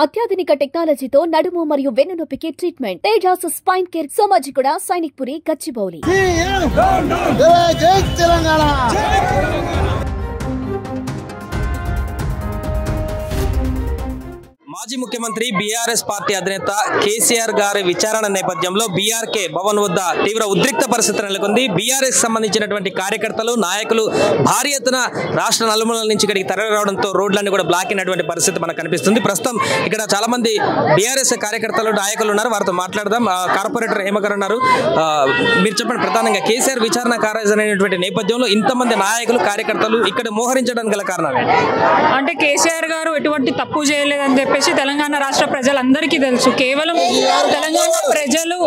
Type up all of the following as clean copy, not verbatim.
అత్యాధునిక టెక్నాలజీతో నడుము మరియు వెన్నునొప్పికి treatment. Tejas spine care, Somajiguda, Sainikpuri, Gachibowli. మాజీ ముఖ్యమంత్రి బీఆర్ఎస్ పార్టీ అధినేత కేసీఆర్ గారి విచారణ నేపథ్యంలో బీఆర్కే భవన్ వద్ద తీవ్ర ఉద్రిక్త పరిస్థితి నెలకొంది. బీఆర్ఎస్ సంబంధించినటువంటి కార్యకర్తలు, నాయకులు భారీ ఎత్తున రాష్ట్ర నలుమూలల నుంచి ఇక్కడికి తరలి రావడంతో రోడ్లన్నీ కూడా బ్లాక్ అయినటువంటి పరిస్థితి మనకు కనిపిస్తుంది. ప్రస్తుతం ఇక్కడ చాలా మంది బీఆర్ఎస్ కార్యకర్తలు, నాయకులు ఉన్నారు. వారితో మాట్లాడదాం. కార్పొరేటర్ హేమకర్ ఉన్నారు. మీరు చెప్పండి, ప్రధానంగా కేసీఆర్ విచారణ కార్యక్రమైనటువంటి నేపథ్యంలో ఇంతమంది నాయకులు, కార్యకర్తలు ఇక్కడ మోహరించడానికి గల కారణాలు అంటే కేసీఆర్ గారు ఎటువంటి తప్పు చేయలేదని చెప్పేసి తెలంగాణ రాష్ట్ర ప్రజలందరికీ తెలుసు. కేవలం తెలంగాణ ప్రజలు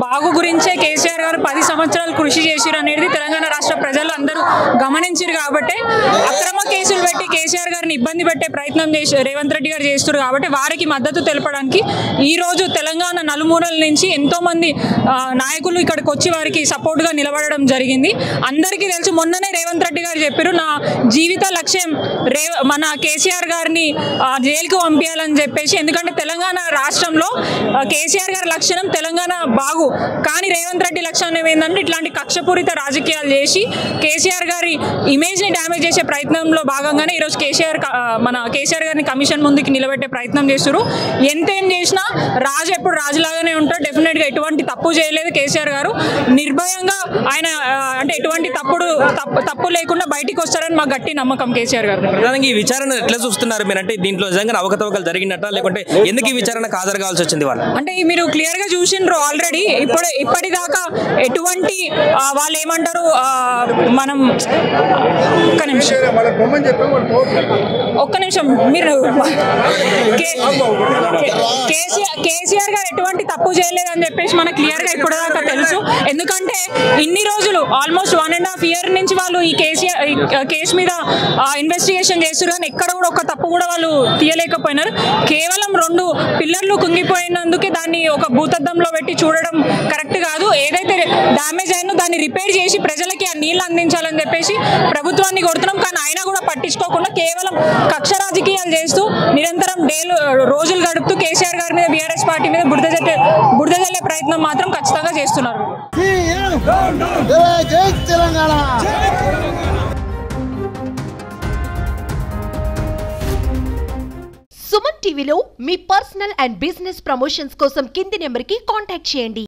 బాగు గురించే కేసీఆర్ గారు 10 సంవత్సరాలు కృషి చేసిరు అనేది తెలంగాణ రాష్ట్ర ప్రజలు అందరూ గమనించారు. కాబట్టి అక్రమ కేసులు పెట్టి కేసీఆర్ గారిని ఇబ్బంది పెట్టే ప్రయత్నం చేసి రేవంత్ రెడ్డి గారు చేస్తున్నారు. కాబట్టి వారికి మద్దతు తెలపడానికి ఈ రోజు తెలంగాణ నలుమూలల నుంచి ఎంతో మంది నాయకులు ఇక్కడికి వచ్చి వారికి సపోర్ట్ గా నిలబడడం జరిగింది. అందరికీ తెలుసు, మొన్ననే రేవంత్ రెడ్డి గారు చెప్పారు, నా జీవిత లక్ష్యం మన కేసీఆర్ గారిని జైలుకు పంపించాలని చెప్పేసి. ఎందుకంటే తెలంగాణ రాష్ట్రంలో కేసీఆర్ గారి లక్షణం తెలంగాణ బాగు, కానీ రేవంత్ రెడ్డి లక్షణం ఏంటంటే ఇట్లాంటి కక్షపూరిత రాజకీయాలు చేసి కేసీఆర్ గారి ఇమేజ్ ని డ్యామేజ్ చేసే ప్రయత్నంలో భాగంగానే ఈరోజు మన కేసీఆర్ గారిని కమిషన్ ముందుకు నిలబెట్టే ప్రయత్నం చేస్తారు. ఎంతేం చేసినా రాజు ఎప్పుడు రాజులాగానే ఉంటారు. డెఫినెట్ గా ఎటువంటి తప్పు చేయలేదు కేసీఆర్ గారు. నిర్భయంగా ఆయన అంటే ఎటువంటి తప్పు లేకుండా బయటికి వస్తారని మా గట్టి నమ్మకం కేసీఆర్ గారు. ప్రధానంగా ఈ విచారణ ఎట్లా చూస్తున్నారు మీరు? అంటే దీంట్లో నిజంగా అవకతవకలు జరిగినట్ట, లేకుంటే ఎందుకు ఈ విచారణకు హాజరు కావాల్సి వచ్చింది వాళ్ళు? అంటే మీరు క్లియర్ గా చూసిండ్రు ఆల్రెడీ. ఇప్పటిదాకా ఎటువంటి వాళ్ళు ఏమంటారు, మనం ఒక్క నిమిషం మీరు కేసీఆర్ గారు ఎటువంటి తప్పు చేయలేదని చెప్పేసి మనకు క్లియర్ గా ఇప్పటిదాకా తెలుసు. ఎందుకంటే ఇన్ని రోజులు ఆల్మోస్ట్ 1.5 years నుంచి వాళ్ళు ఈ కేసు మీద ఇన్వెస్టిగేషన్ చేస్తారు, కానీ ఎక్కడ కూడా ఒక తప్పు కూడా వాళ్ళు తీయలేకపోయినారు. కేవలం 2 పిల్లర్లు కుంగిపోయినందుకే దాన్ని ఒక భూతద్దంలో పెట్టి చూడడం కరెక్ట్ కాదు. ఏదైతే డ్యామేజ్ అయిందో దాన్ని రిపేర్ చేసి ప్రజలకి ఆ నీళ్లు అందించాలని చెప్పేసి ప్రభుత్వాన్ని కొడుతున్నాం. కానీ అయినా కూడా పట్టించుకోకుండా కేవలం కక్ష రాజకీయాలు చేస్తూ నిరంతరం రోజులు గడుపుతూ కేసీఆర్ గారి మీద, బీఆర్ఎస్ పార్టీ మీద బురద జల్లే ప్రయత్నం మాత్రం ఖచ్చితంగా చేస్తున్నారు. సుమన్ టీవీలో మీ పర్సనల్ అండ్ బిజినెస్ ప్రమోషన్స్ కోసం కింది నెంబర్కి కాంటాక్ట్ చేయండి.